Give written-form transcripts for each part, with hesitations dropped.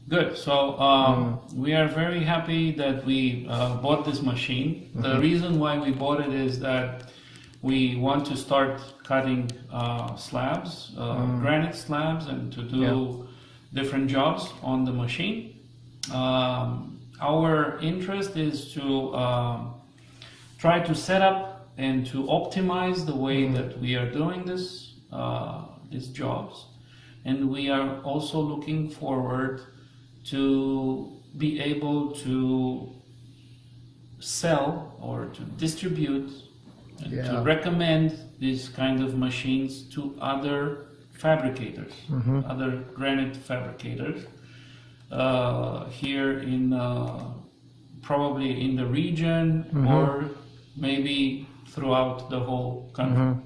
Good. So we are very happy that we bought this machine. The reason why we bought it is that we want to start cutting slabs, granite slabs, and to do different jobs on the machine. Our interest is to try to set up and to optimize the way that we are doing these jobs. And we are also looking forward to be able to sell or to distribute and to recommend these kind of machines to other fabricators, other granite fabricators here in probably in the region or maybe throughout the whole country.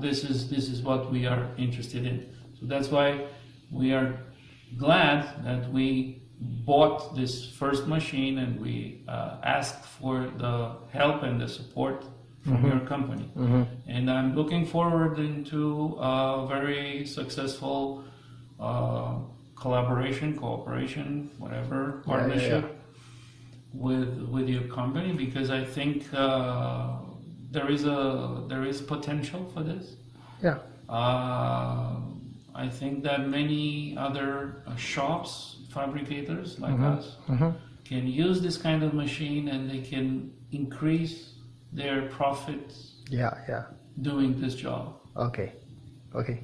This is what we are interested in. So that's why we are glad that we bought this first machine and we asked for the help and the support from your company. And I'm looking forward into a very successful cooperation, whatever, partnership with your company, because I think there is potential for this. I think that many other shops, fabricators like us, can use this kind of machine and they can increase their profits doing this job. Okay.